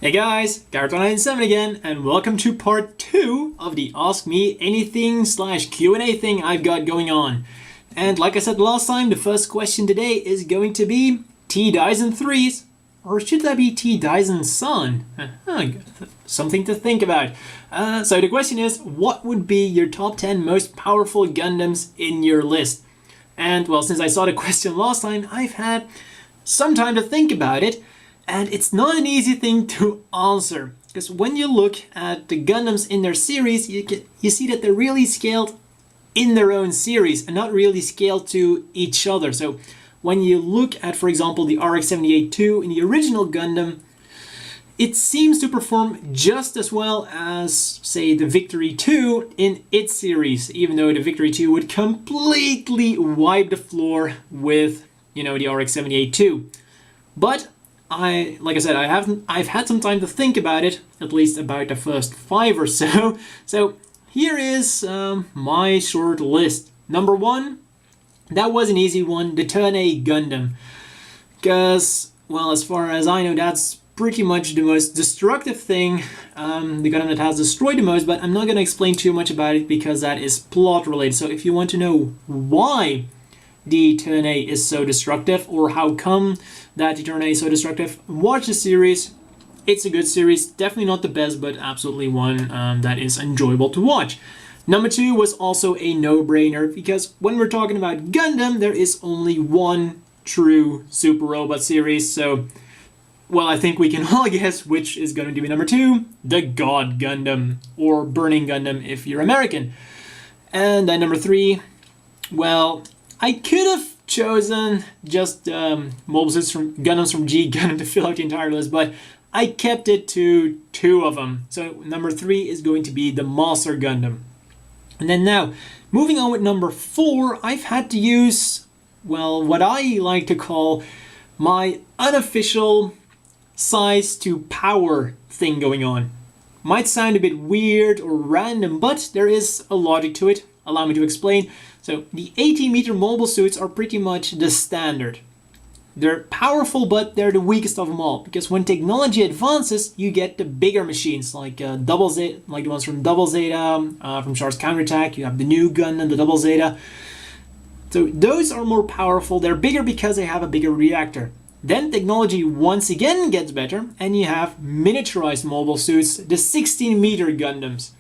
Hey guys, Garrett197 again, and welcome to part 2 of the Ask Me Anything / Q&A thing I've got going on. And like I said last time, the first question today is going to be T-Dyson 3s, or should that be T-Dyson Son? Something to think about. So the question is, what would be your top 10 most powerful Gundams in your list? And well, since I saw the question last time, I've had some time to think about it. And it's not an easy thing to answer, because when you look at the Gundams in their series, you see that they're really scaled in their own series and not really scaled to each other. So when you look at, for example, the RX-78-2 in the original Gundam, it seems to perform just as well as, say, the Victory 2 in its series, even though the Victory 2 would completely wipe the floor with, the RX-78-2. But like I said, I've had some time to think about it, at least about the first 5 or so. So here is my short list. Number 1, that was an easy one, the Turn A Gundam. Because, well, as far as I know, that's pretty much the most destructive thing, the Gundam that has destroyed the most, but I'm not going to explain too much about it because that is plot related. So if you want to know why the Turn A is so destructive, or how come that the Turn A is so destructive, watch the series. It's a good series, definitely not the best, but absolutely one that is enjoyable to watch. Number 2 was also a no-brainer, because when we're talking about Gundam, there is only one true Super Robot series, so, well, I think we can all guess which is going to be number 2, the God Gundam, or Burning Gundam if you're American. And then number 3, well, I could have chosen just mobile suits from Gundams from G Gundam to fill out the entire list, but I kept it to 2 of them. So number 3 is going to be the Master Gundam. And then now, moving on with number 4, I've had to use, well, what I like to call my unofficial size to power thing going on. Might sound a bit weird or random, but there is a logic to it. Allow me to explain. So the 80-meter mobile suits are pretty much the standard. They're powerful, but they're the weakest of them all, because when technology advances, you get the bigger machines like Double Zeta, like the ones from Double Zeta, from Char's Counterattack. You have the new Gundam, the Double Zeta. So those are more powerful. They're bigger because they have a bigger reactor. Then technology once again gets better, and you have miniaturized mobile suits, the 16-meter Gundams.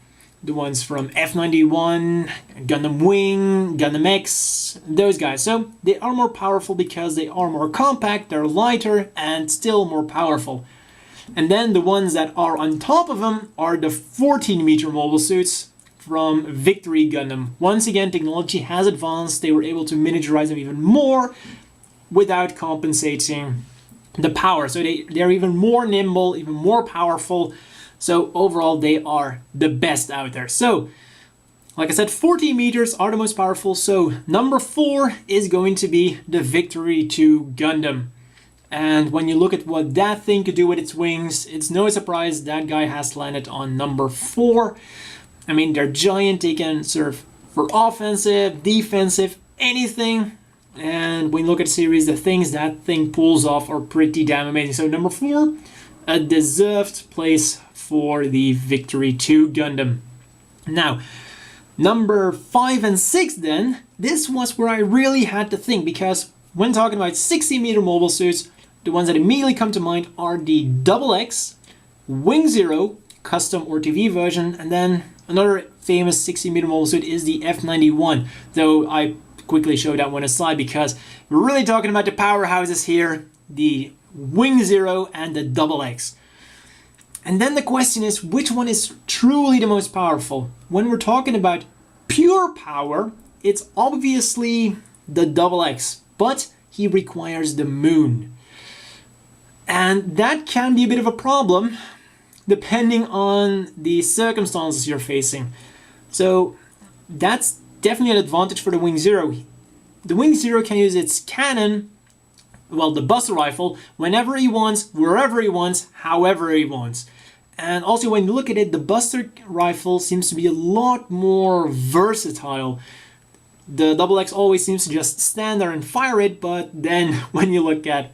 The ones from F91, Gundam Wing, Gundam X, those guys. So they are more powerful because they are more compact, they're lighter, and still more powerful. And then the ones that are on top of them are the 14-meter mobile suits from Victory Gundam. Once again, technology has advanced. They were able to miniaturize them even more without compensating the power. So they're even more nimble, even more powerful. So overall, they are the best out there. So, like I said, 14 meters are the most powerful. So number 4 is going to be the Victory 2 Gundam. And when you look at what that thing could do with its wings, it's no surprise that guy has landed on number 4. I mean, they're giant. They can serve for offensive, defensive, anything. And when you look at the series, the things that thing pulls off are pretty damn amazing. So number 4, a deserved place for the Victory 2 Gundam. Now, number 5 and 6 then, this was where I really had to think, because when talking about 60-meter mobile suits, the ones that immediately come to mind are the Double X, Wing Zero, custom or TV version, and then another famous 60-meter mobile suit is the F91, though I quickly show that one aside because we're really talking about the powerhouses here, the Wing Zero and the Double X. And then the question is, which one is truly the most powerful? When we're talking about pure power, it's obviously the Double X, but he requires the moon. And that can be a bit of a problem, depending on the circumstances you're facing. So that's definitely an advantage for the Wing Zero. The Wing Zero can use its cannon, well, the Buster Rifle, whenever he wants, wherever he wants, however he wants. And also when you look at it, the Buster Rifle seems to be a lot more versatile. The Double X always seems to just stand there and fire it, but then when you look at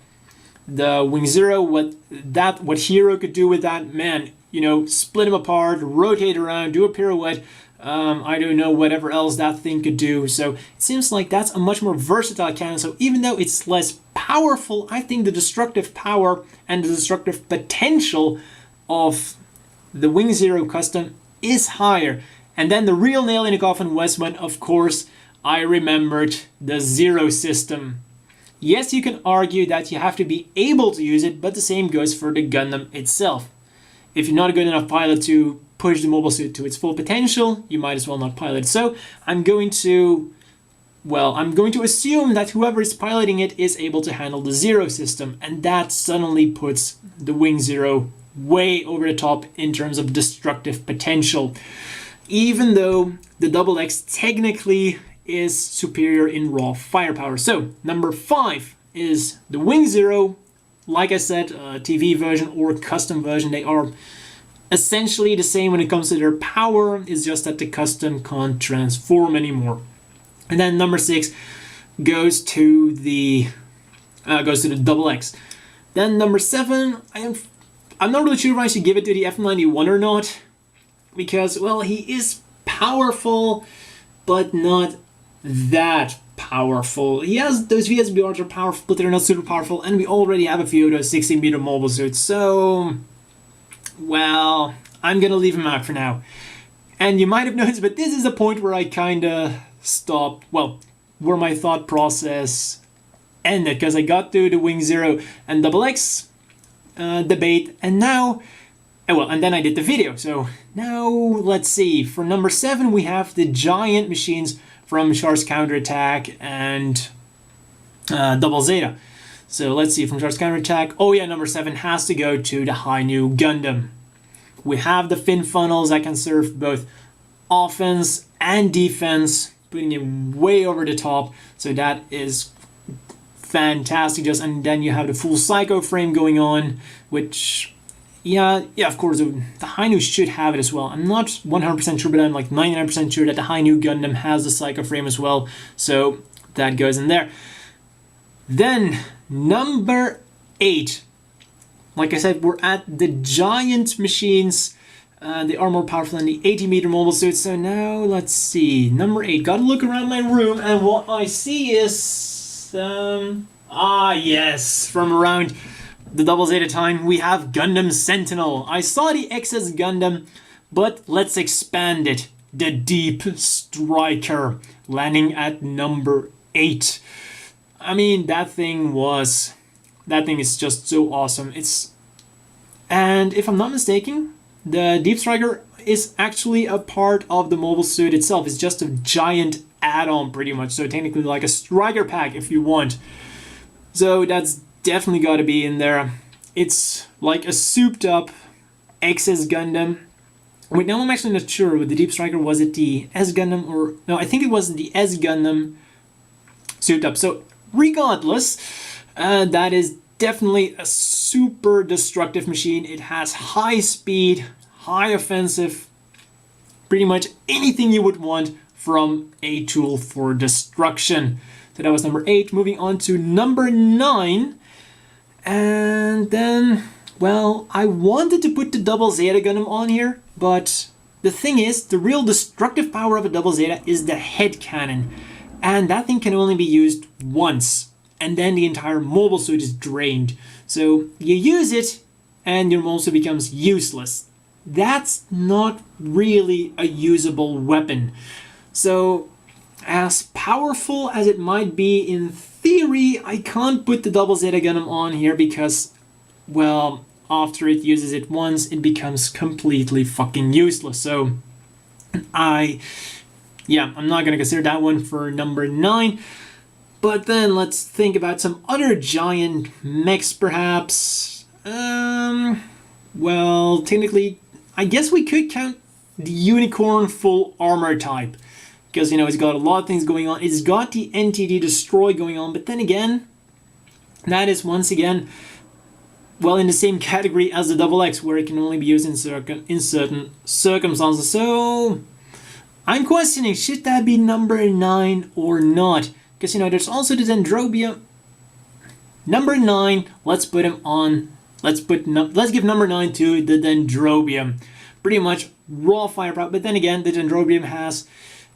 the Wing Zero, what Hero could do with that, man, you know, split them apart, rotate around, do a pirouette, I don't know, whatever else that thing could do. So it seems like that's a much more versatile cannon. So even though it's less powerful, I think the destructive power and the destructive potential of the Wing Zero custom is higher. And then the real nail in the coffin was when, of course, I remembered the Zero system. Yes, you can argue that you have to be able to use it, but the same goes for the Gundam itself. If you're not a good enough pilot to push the mobile suit to its full potential, you might as well not pilot it. So I'm going to assume that whoever is piloting it is able to handle the Zero system, and that suddenly puts the Wing Zero way over the top in terms of destructive potential. Even though the Double X technically is superior in raw firepower. So number 5 is the Wing Zero. Like I said, TV version or custom version, they are essentially the same when it comes to their power. It's just that the custom can't transform anymore. And then number 6 goes to the Double X. Then number 7, I'm not really sure if I should give it to the F91 or not, because, well, he is powerful, but not that powerful. He has those VSBRs are powerful, but they're not super powerful, and we already have a few of those 60-meter mobile suits, so, well, I'm gonna leave him out for now. And you might have noticed, but this is a point where I kinda stopped, well, where my thought process ended, because I got to the Wing Zero and Double X debate, and now, and then I did the video. So now let's see. For number 7, we have the giant machines from Char's Counterattack and Double Zeta. So let's see, from Char's Counterattack. Oh yeah, number 7 has to go to the High New Gundam. We have the fin funnels that can serve both offense and defense, putting it way over the top. So that is fantastic. And then you have the full Psycho frame going on, which, yeah, of course, the High New should have it as well. I'm not 100% sure, but I'm like 99% sure that the High New Gundam has the Psycho frame as well. So that goes in there. Then number 8. Like I said, we're at the giant machines. They are more powerful than the 80-meter mobile suits. So now let's see. Number 8. Gotta look around my room, and what I see is yes, from around the Double Zeta time, we have Gundam Sentinel. I saw the XS Gundam, but let's expand it. The Deep Striker, landing at number 8. I mean, that thing is just so awesome. And if I'm not mistaken, the Deep Striker is actually a part of the mobile suit itself. It's just a giant add-on pretty much. So technically like a striker pack if you want. So that's definitely got to be in there. It's like a souped up XS Gundam. Wait, now I'm actually not sure with the Deep Striker. Was it the S Gundam or... No, I think it was the S Gundam souped up. So regardless, that is definitely a super destructive machine. It has high speed, high offensive, pretty much anything you would want from a tool for destruction. So that was number 8. Moving on to number 9. And then, well, I wanted to put the Double Zeta Gundam on here, but the thing is, the real destructive power of a Double Zeta is the head cannon. And that thing can only be used once, and then the entire mobile suit is drained. So you use it, and your mobile suit becomes useless. That's not really a usable weapon. So, as powerful as it might be in theory, I can't put the Double Zeta Gundam on here because, well, after it uses it once, it becomes completely fucking useless. So, I'm not going to consider that one for number 9. But then let's think about some other giant mechs, perhaps. Well, technically, I guess we could count the Unicorn full armor type. Because, you know, it's got a lot of things going on. It's got the NTD Destroy going on. But then again, that is once again, well, in the same category as the Double X, where it can only be used in certain circumstances. So, I'm questioning, should that be number 9 or not? Because, you know, there's also the Dendrobia. Number 9, let's put him on. Let's give number 9 to the Dendrobium. Pretty much raw firepower, but then again, the Dendrobium has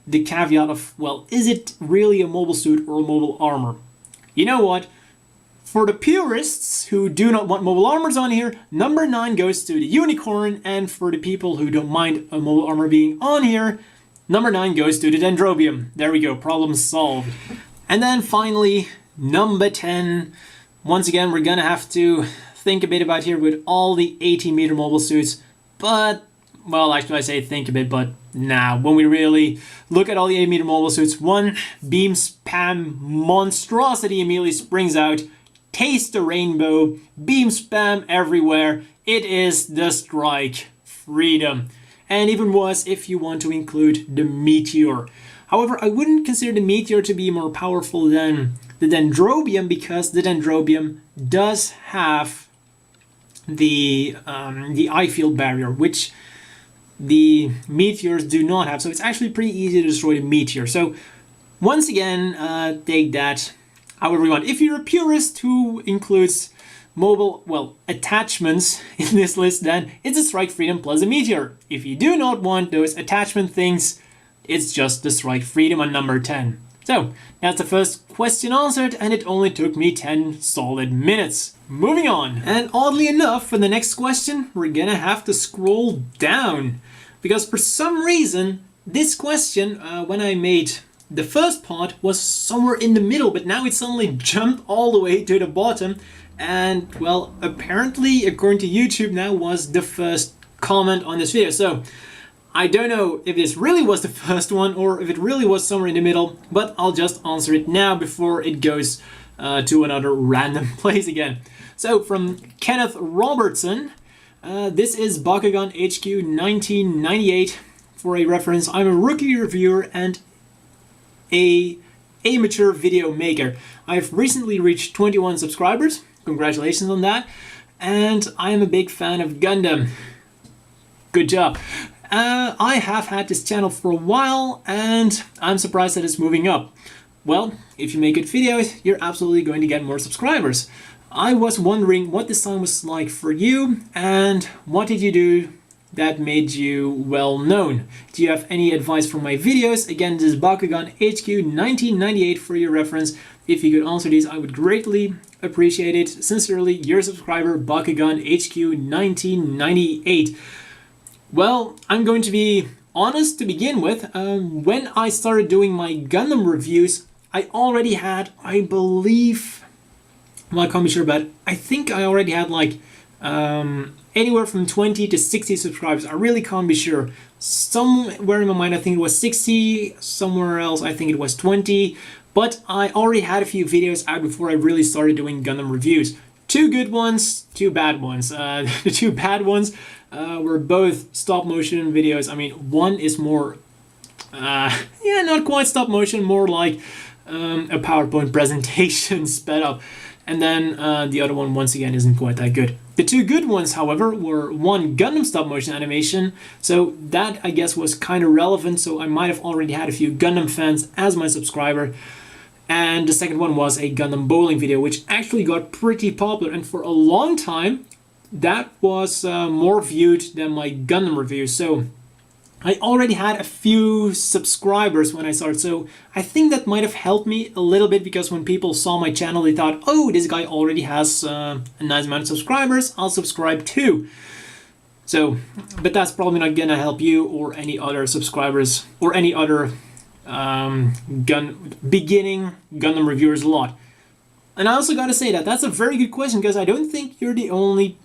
the caveat of, well, is it really a mobile suit or a mobile armor? You know what? For the purists who do not want mobile armors on here, number 9 goes to the Unicorn, and for the people who don't mind a mobile armor being on here, number 9 goes to the Dendrobium. There we go, problem solved. And then finally, number 10. Once again, we're gonna have to think a bit about here with all the 80-meter mobile suits, but, well, actually I say think a bit, but nah, when we really look at all the 80-meter mobile suits, one beam spam monstrosity immediately springs out. Taste the rainbow, beam spam everywhere. It is the Strike Freedom. And even worse if you want to include the Meteor. However, I wouldn't consider the Meteor to be more powerful than the Dendrobium, because the Dendrobium does have the eye field barrier, which the Meteors do not have. So it's actually pretty easy to destroy the Meteor. So once again, take that however you want. If you're a purist who includes mobile, well, attachments in this list, then it's a Strike Freedom plus a Meteor. If you do not want those attachment things, it's just the Strike Freedom on number 10. So that's the first question answered, and it only took me 10 solid minutes. Moving on. And oddly enough, for the next question, we're gonna have to scroll down, because for some reason, this question, when I made the first part, was somewhere in the middle, but now it suddenly jumped all the way to the bottom. And, well, apparently, according to YouTube now, was the first comment on this video. So I don't know if this really was the first one or if it really was somewhere in the middle, but I'll just answer it now before it goes to another random place again. So from Kenneth Robertson, this is Bakugan HQ 1998. For a reference, I'm a rookie reviewer and a amateur video maker. I've recently reached 21 subscribers. Congratulations on that. And I am a big fan of Gundam. Good job. I have had this channel for a while, and I'm surprised that it's moving up. Well, if you make good videos, you're absolutely going to get more subscribers. I was wondering what this time was like for you, and what did you do that made you well known? Do you have any advice for my videos? Again, this is Bakugan HQ 1998 for your reference. If you could answer these, I would greatly appreciate it. Sincerely, your subscriber, Bakugan HQ 1998. Well, I'm going to be honest to begin with. When I started doing my Gundam reviews, I already had, I believe, well, I can't be sure, but I think I already had like anywhere from 20 to 60 subscribers. I really can't be sure. Somewhere in my mind I think it was 60, somewhere else I think it was 20, but I already had a few videos out before I really started doing Gundam reviews. 2 good ones, 2 bad ones. The 2 bad ones were both stop motion videos. I mean, one is more, yeah, not quite stop motion, more like a PowerPoint presentation sped up. And then the other one, once again, isn't quite that good. The 2 good ones, however, were one Gundam stop motion animation, so that I guess was kind of relevant, so I might have already had a few Gundam fans as my subscriber. And the second one was a Gundam bowling video, which actually got pretty popular, and for a long time that was more viewed than my Gundam reviews. So I already had a few subscribers when I started, so I think that might have helped me a little bit, because when people saw my channel they thought, oh, this guy already has a nice amount of subscribers, I'll subscribe too. So, but that's probably not gonna help you or any other subscribers or any other beginning Gundam reviewers a lot. And I also gotta say that that's a very good question, because I don't think you're the only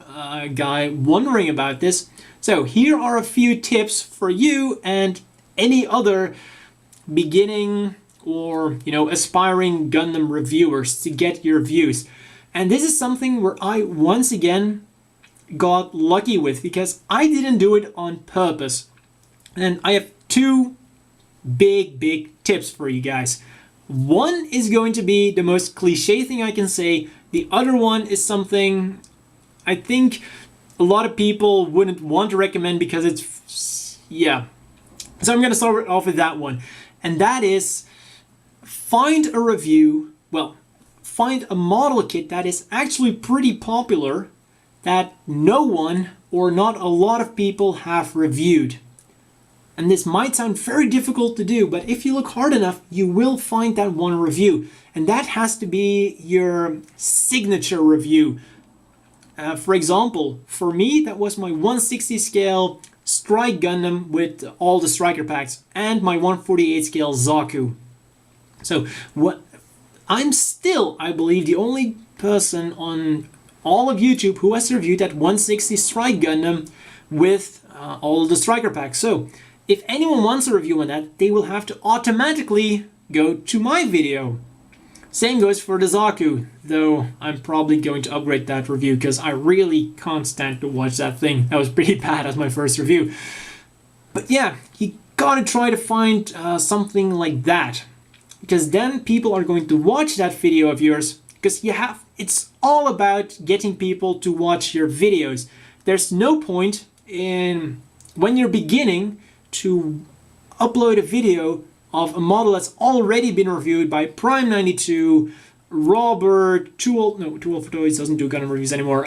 guy wondering about this. So here are a few tips for you and any other beginning or, you know, aspiring Gundam reviewers to get your views. And this is something where I once again got lucky with, because I didn't do it on purpose. And I have 2 big tips for you guys. One is going to be the most cliche thing I can say. The other one is something I think a lot of people wouldn't want to recommend, because it's, yeah. So I'm going to start off with that one. And that is, find a review, well, find a model kit that is actually pretty popular that no one or not a lot of people have reviewed. And this might sound very difficult to do, but if you look hard enough, you will find that one review. And that has to be your signature review. For example, for me, that was my 160 scale Strike Gundam with all the striker packs and my 148 scale Zaku. So I'm still, I believe, the only person on all of YouTube who has reviewed that 160 Strike Gundam with all the striker packs. So if anyone wants a review on that, they will have to automatically go to my video. Same goes for the Zaku, though I'm probably going to upgrade that review because I really can't stand to watch that thing. That was pretty bad as my first review. But yeah, you gotta try to find something like that, because then people are going to watch that video of yours, because it's all about getting people to watch your videos. There's no point in, when you're beginning, to upload a video of a model that's already been reviewed by Prime92, Robert, Too Old for Toys doesn't do Gundam reviews anymore,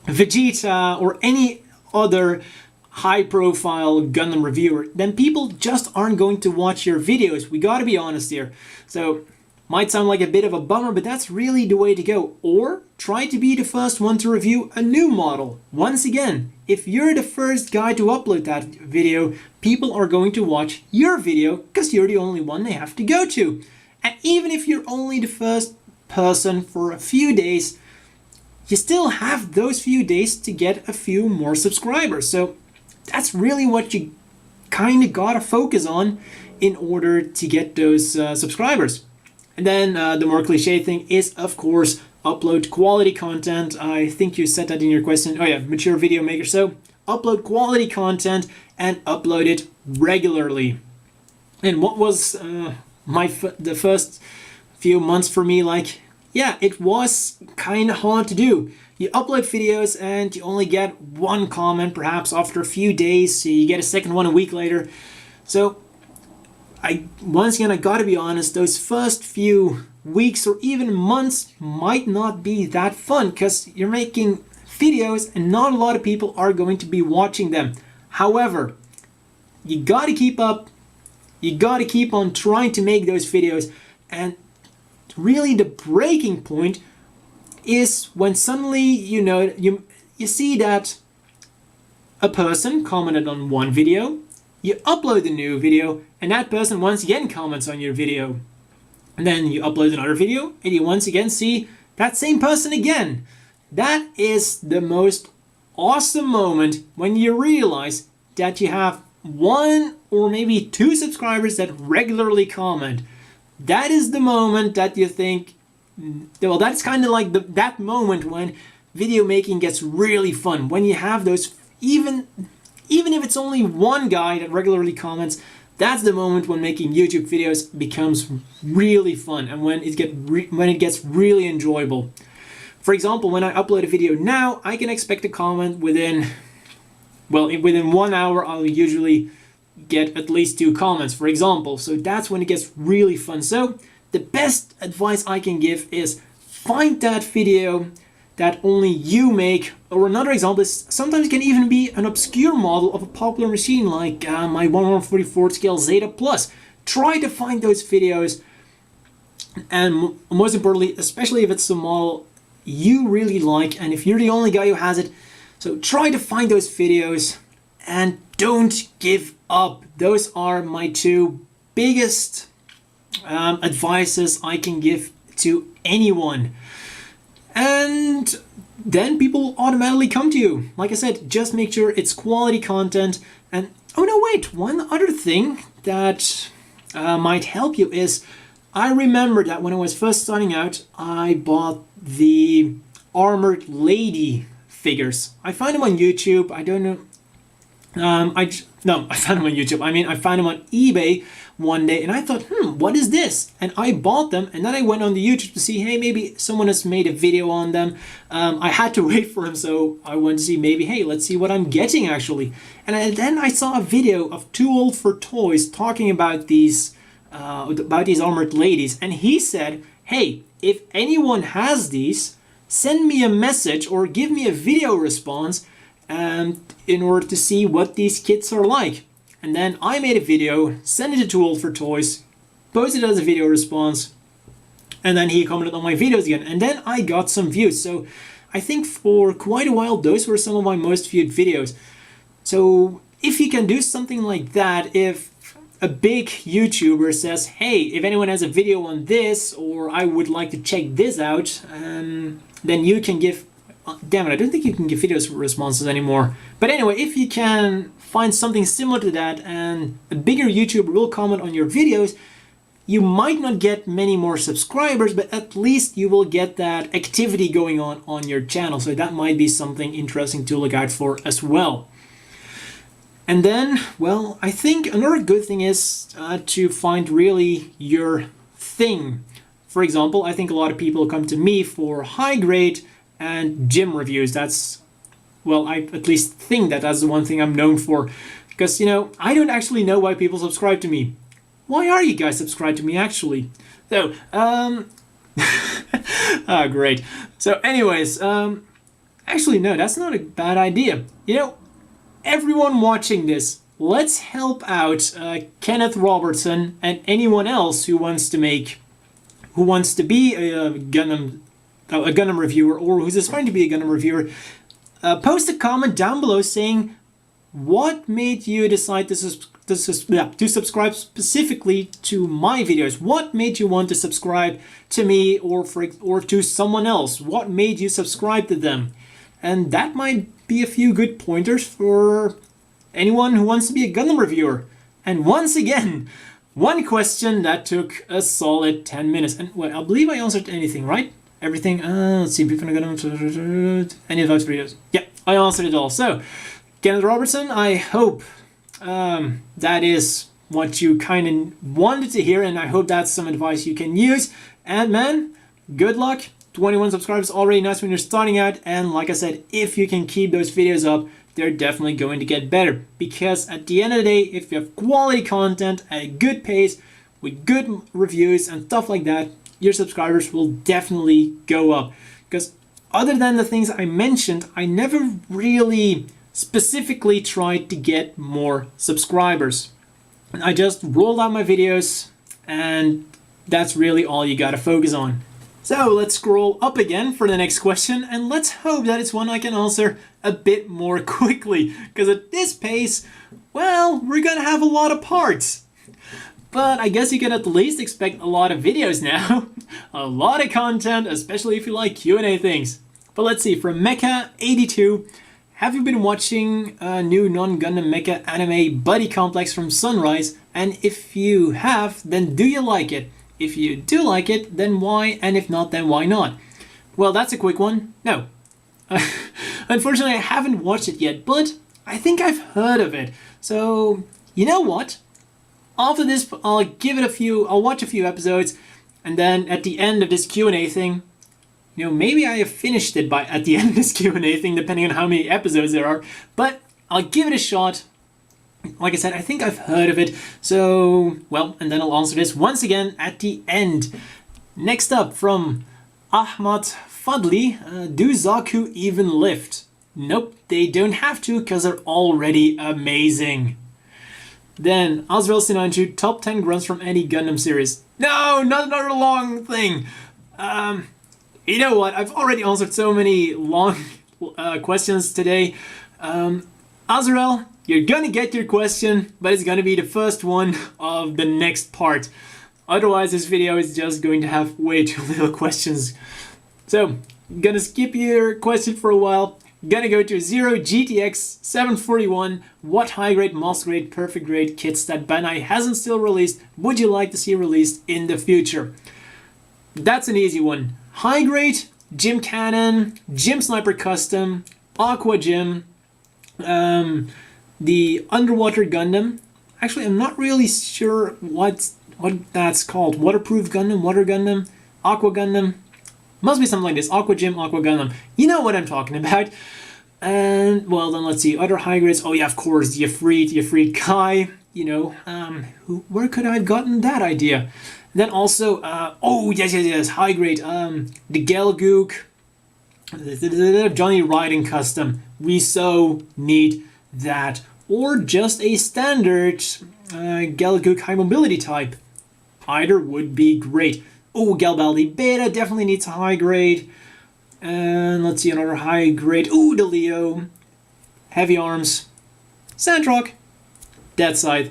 Vegeta, or any other high-profile Gundam reviewer. Then people just aren't going to watch your videos. We gotta be honest here. So, might sound like a bit of a bummer, but that's really the way to go. Or try to be the first one to review a new model. Once again, if you're the first guy to upload that video, people are going to watch your video because you're the only one they have to go to. And even if you're only the first person for a few days, you still have those few days to get a few more subscribers. So that's really what you kind of gotta focus on in order to get those subscribers. And then the more cliche thing is, of course, upload quality content. I think you said that in your question. Oh yeah, mature video maker. So upload quality content and upload it regularly. And what was the first few months for me like? Yeah, it was kind of hard to do. You upload videos and you only get one comment perhaps after a few days. So you get a second one a week later. So once again, I gotta be honest, those first few weeks or even months might not be that fun because you're making videos and not a lot of people are going to be watching them. However, you gotta keep up, you gotta keep on trying to make those videos, and really the breaking point is when suddenly you see that a person commented on one video, you upload a new video, and that person once again comments on your video. And then you upload another video, and you once again see that same person again. That is the most awesome moment when you realize that you have one or maybe two subscribers that regularly comment. That is the moment that you think, well, that's kind of like that moment when video making gets really fun. When you have those, even if it's only one guy that regularly comments, that's the moment when making YouTube videos becomes really fun and when it gets really enjoyable. For example, when I upload a video now, I can expect a comment within 1 hour. I'll usually get at least 2 comments, for example. So that's when it gets really fun. So the best advice I can give is find that video that only you make. Or another example is sometimes it can even be an obscure model of a popular machine like my 144 scale Zeta Plus. Try to find those videos, and most importantly, especially if it's a model you really like and if you're the only guy who has it, so try to find those videos and don't give up. Those are my 2 biggest advices I can give to anyone. And then people automatically come to you. Like I said, just make sure it's quality content. And oh no, wait, one other thing that might help you is, I remember that when I was first starting out, I bought the Armored Lady figures. I found them on YouTube. I don't know. I found them on YouTube. I mean, I found them on eBay one day, and I thought, what is this? And I bought them, and then I went on the YouTube to see, hey, maybe someone has made a video on them. I had to wait for him, so I wanted to see maybe, hey, let's see what I'm getting actually. And then I saw a video of Too Old for Toys talking about these armored ladies, and he said, hey, if anyone has these, send me a message or give me a video response in order to see what these kits are like. And then I made a video, sent it to Too Old for Toys, posted it as a video response, and then he commented on my videos again. And then I got some views. So I think for quite a while, those were some of my most viewed videos. So if you can do something like that, if a big YouTuber says, hey, if anyone has a video on this, or I would like to check this out, then you can give, damn it, I don't think you can give video responses anymore. But anyway, if you can find something similar to that and a bigger YouTuber will comment on your videos, you might not get many more subscribers, but at least you will get that activity going on your channel. So that might be something interesting to look out for as well. And then, well, I think another good thing is to find really your thing. For example, I think a lot of people come to me for high grade and gym reviews. That's, well, I at least think that that's the one thing I'm known for. Because, you know, I don't actually know why people subscribe to me. Why are you guys subscribed to me, actually? So, oh, great. So anyways, actually, no, that's not a bad idea. You know, everyone watching this, let's help out Kenneth Robertson and anyone else who wants to be a Gundam reviewer, or who's aspiring to be a Gundam reviewer. Post a comment down below saying what made you decide to subscribe specifically to my videos. What made you want to subscribe to me or to someone else? What made you subscribe to them? And that might be a few good pointers for anyone who wants to be a Gundam reviewer. And once again, one question that took a solid 10 minutes. And well, I believe I answered anything, right? Everything. Let's see. Any of those videos? Yeah, I answered it all. So, Kenneth Robertson, I hope that is what you kind of wanted to hear, and I hope that's some advice you can use. And man, good luck. 21 subscribers already nice when you're starting out, and like I said, if you can keep those videos up, they're definitely going to get better, because at the end of the day, if you have quality content at a good pace with good reviews and stuff like that, your subscribers will definitely go up. Because other than the things I mentioned, I never really specifically tried to get more subscribers. I just rolled out my videos, and that's really all you gotta focus on. So let's scroll up again for the next question, and let's hope that it's one I can answer a bit more quickly, because at this pace, well, we're gonna have a lot of parts. But I guess you can at least expect a lot of videos now. A lot of content, especially if you like Q&A things. But let's see, from Mecha82, have you been watching a new non-Gundam mecha anime Buddy Complex from Sunrise? And if you have, then do you like it? If you do like it, then why? And if not, then why not? Well, that's a quick one. No. Unfortunately, I haven't watched it yet, but I think I've heard of it. So, you know what? After this, I'll watch a few episodes, and then at the end of this Q&A thing, you know, maybe I have finished it at the end of this Q&A thing, depending on how many episodes there are, but I'll give it a shot. Like I said, I think I've heard of it, so, well, and then I'll answer this once again at the end. Next up, from Ahmad Fadli, do Zaku even lift? Nope, they don't have to, because they're already amazing. Then, Azrael992, top 10 grunts from any Gundam series. No, not another long thing. You know what, I've already answered so many long questions today. Azrael, you're gonna get your question, but it's gonna be the first one of the next part. Otherwise, this video is just going to have way too little questions. So, gonna skip your question for a while. Gonna go to 0 GTX 741. What high grade, master grade, perfect grade kits that Bandai hasn't still released would you like to see released in the future? That's an easy one. High grade, Gym Cannon, Gym Sniper Custom, Aqua Gym, the Underwater Gundam. Actually, I'm not really sure what that's called. Waterproof Gundam, Water Gundam, Aqua Gundam. Must be something like this. Aqua Gym, Aqua Gundam. You know what I'm talking about. And, well, then let's see. Other high grades. Oh, yeah, of course. The Ifrit Kai. You know, where could I have gotten that idea? Then also, oh yes, high grade. The Gelgook, Johnny Riding Custom. We so need that, or just a standard Gelgook high mobility type. Either would be great. Oh, Galbaldi Beta definitely needs a high grade. And let's see, another high grade. Ooh, the Leo. Heavy Arms. Sandrock. Dead Scythe.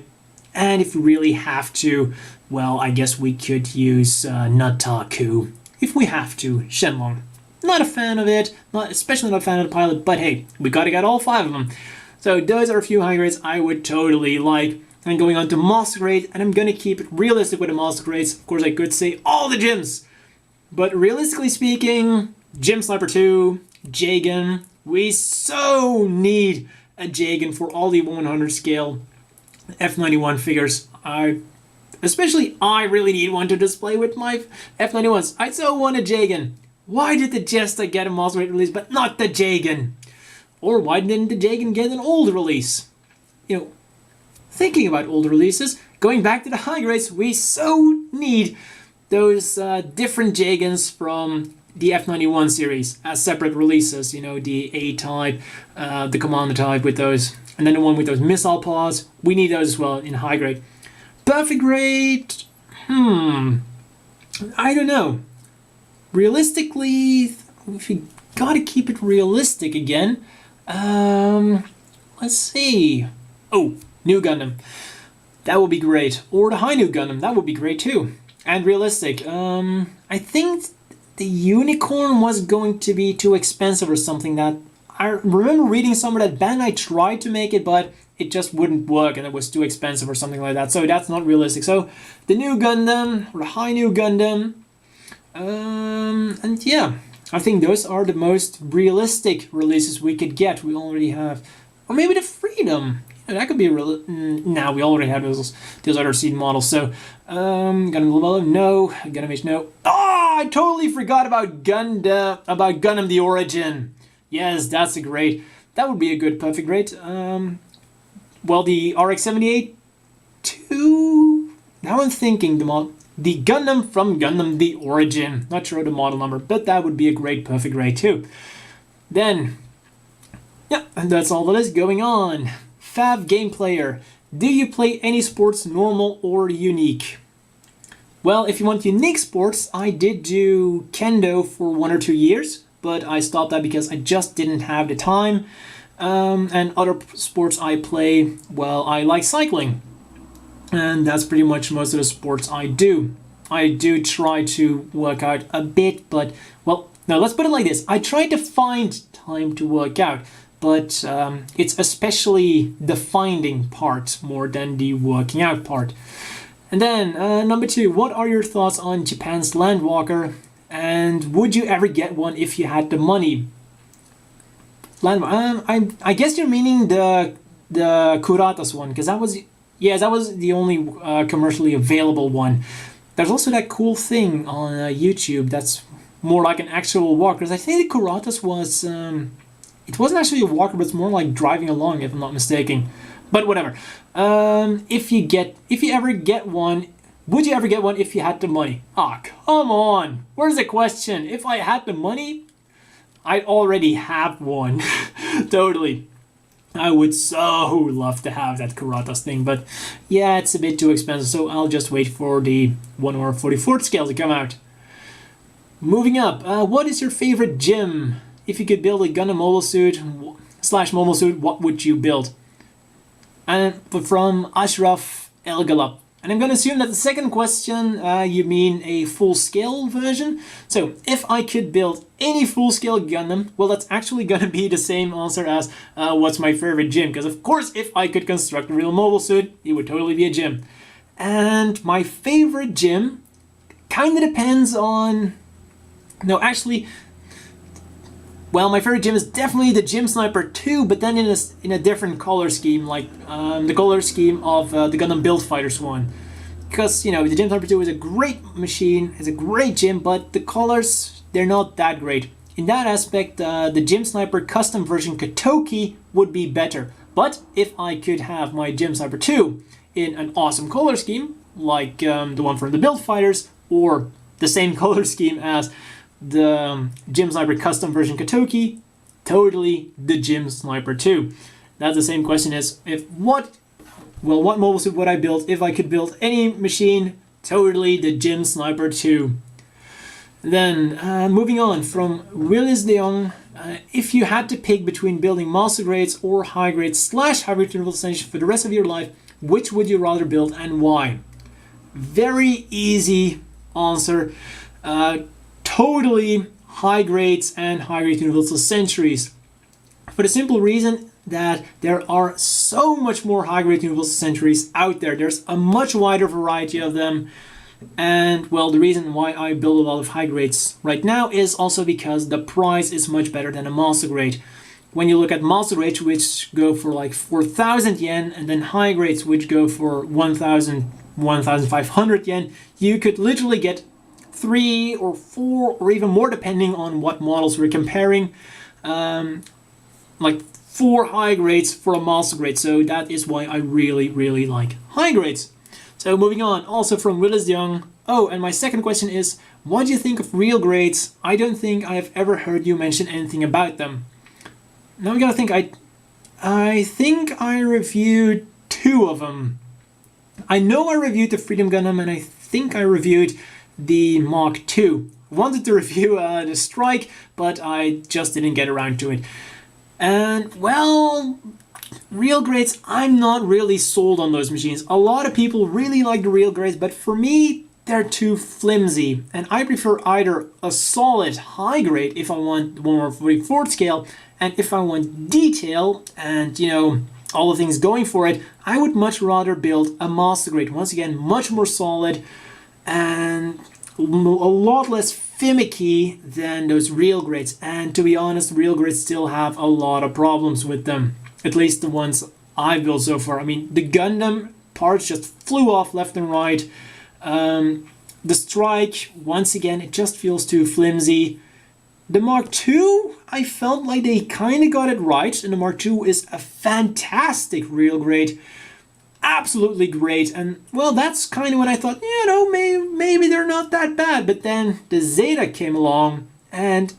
And if we really have to, well, I guess we could use Nataku. If we have to. Shenlong. Not a fan of it. Especially not a fan of the pilot. But hey, we gotta get all 5 of them. So those are a few high grades I would totally like. And going on to Master Grade, and I'm gonna keep it realistic with the Master Grades. Of course, I could say all the gyms. But realistically speaking, Gym Sniper 2, Jagan. We so need a Jagan for all the 100 scale F91 figures. Especially I really need one to display with my F91s. I so want a Jagan. Why did the Jester get a Master Grade release, but not the Jagan? Or why didn't the Jagan get an old release? You know, thinking about old releases, going back to the high grades, we so need those different Jagans from the F91 series as separate releases. You know, the A-type, the Commander type with those, and then the one with those missile pods. We need those as well in high grade. Perfect grade, I don't know. Realistically, if you gotta keep it realistic again, let's see. Oh, New Gundam. That would be great. Or the High New Gundam. That would be great too. And realistic. I think the Unicorn was going to be too expensive or something. That I remember reading somewhere that Bandai tried to make it, but it just wouldn't work and it was too expensive or something like that. So that's not realistic. So the New Gundam or the High New Gundam. And yeah, I think those are the most realistic releases we could get. We already have, or maybe the Freedom. That could be a real. Now we already have those other seed models. So Gundam no, Gundam H no. Oh, I totally forgot about Gundam the Origin. Yes, that's a great. That would be a good perfect grade. Well, the RX-78 2. Now I'm thinking the Gundam from Gundam the Origin. Not sure the model number, but that would be a great perfect grade too. Then, yeah, and that's all that is going on. Fav Game Player. Do you play any sports normal or unique? Well, if you want unique sports, I did do Kendo for 1 or 2 years, but I stopped that because I just didn't have the time. And other sports I play, well, I like cycling. And that's pretty much most of the sports I do. I do try to work out a bit, but, well, no, let's put it like this. I try to find time to work out. But it's especially the finding part more than the working out part. And then number 2, what are your thoughts on Japan's Landwalker? And would you ever get one if you had the money? I guess you're meaning the Kuratas one, because that was the only commercially available one. There's also that cool thing on YouTube that's more like an actual walker. I think the Kuratas was. It wasn't actually a walker, but it's more like driving along, if I'm not mistaken. But whatever. If you ever get one, would you ever get one if you had the money? Ah, come on. Where's the question? If I had the money, I'd already have one. Totally. I would so love to have that Kuratas thing, but yeah, it's a bit too expensive, so I'll just wait for the 1/44 scale to come out. Moving up, what is your favorite gym? If you could build a Gundam mobile suit / mobile suit, what would you build? And from Ashraf El Galap. And I'm going to assume that the second question, you mean a full-scale version. So, if I could build any full-scale Gundam, well, that's actually going to be the same answer as what's my favorite gym. Because, of course, if I could construct a real mobile suit, it would totally be a gym. And my favorite gym kind of depends on... No, actually... Well, my favorite gym is definitely the Gym Sniper 2, but then in a different color scheme, like the color scheme of the Gundam Build Fighters one. Because, you know, the Gym Sniper 2 is a great machine, it's a great gym, but the colors, they're not that great. In that aspect, the Gym Sniper custom version Kotoki would be better. But if I could have my Gym Sniper 2 in an awesome color scheme, like the one from the Build Fighters, or the same color scheme as the Gym Sniper Custom version Katoki, totally the Gym Sniper 2. That's the same question as what mobile suit would I build if I could build any machine? Totally the Gym Sniper 2. Then, moving on from Willis de Jong, if you had to pick between building master grades or high grades / hybrid universal extension for the rest of your life, which would you rather build and why? Very easy answer. Totally high grades and high grade universal centuries. For the simple reason that there are so much more high grade universal centuries out there. There's a much wider variety of them. And well, the reason why I build a lot of high grades right now is also because the price is much better than a master grade. When you look at master grades, which go for like 4,000 yen, and then high grades, which go for 1,000, 1,500 yen, you could literally get 3 or 4 or even more depending on what models we're comparing, like 4 high grades for a master grade. So that is why I really like high grades. So moving on, also from Willis Young. Oh, and my second question is, what do you think of real grades? I don't think I have ever heard you mention anything about them. Now we gotta think, I think I reviewed 2 of them. I know I reviewed the Freedom Gundam, and I think I reviewed the Mark II. I wanted to review the Strike, but I just didn't get around to it. And well, real grades, I'm not really sold on those machines. A lot of people really like the real grades, but for me, they're too flimsy. And I prefer either a solid high grade if I want 1/44 scale, and if I want detail and, you know, all the things going for it, I would much rather build a master grade. Once again, much more solid and a lot less finicky than those real grades. And to be honest, real grades still have a lot of problems with them. At least the ones I've built so far. I mean, the Gundam parts just flew off left and right. The Strike, once again, it just feels too flimsy. The Mark II, I felt like they kind of got it right, and the Mark II is a fantastic real grade. Absolutely great, and well, that's kind of when I thought, you know, maybe they're not that bad. But then the Zeta came along, and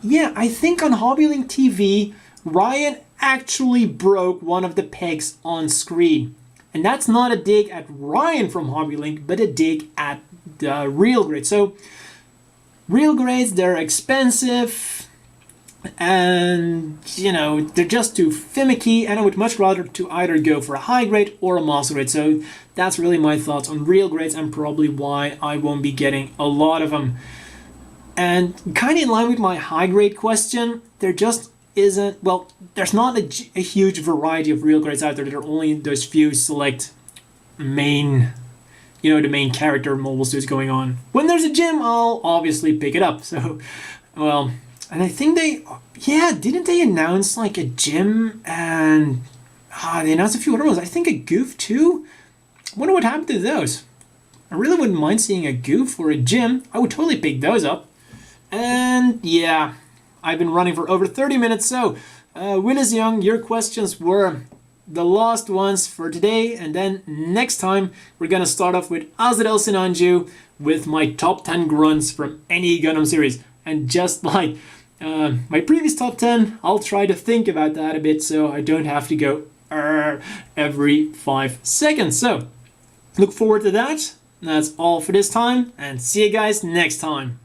yeah, I think on HobbyLink TV, Ryan actually broke one of the pegs on screen. And that's not a dig at Ryan from HobbyLink, but a dig at the real grade. So real grades, they're expensive and, you know, they're just too finicky, and I would much rather to either go for a high grade or a master grade. So that's really my thoughts on real grades, and probably why I won't be getting a lot of them. And kind of in line with my high grade question, there just isn't, well, there's not a huge variety of real grades out there. There are only those few select main, you know, the main character mobile suits going on. When there's a gym, I'll obviously pick it up. So, well, and I think didn't they announce like a gym, and they announced a few other ones. I think a goof too. I wonder what happened to those. I really wouldn't mind seeing a goof or a gym. I would totally pick those up. And yeah, I've been running for over 30 minutes, so Willis Young, your questions were the last ones for today, and then next time we're gonna start off with Azrael Sinanju with my top 10 grunts from any Gundam series. And just like my previous top 10, I'll try to think about that a bit so I don't have to go every 5 seconds. So look forward to that. That's all for this time, and see you guys next time.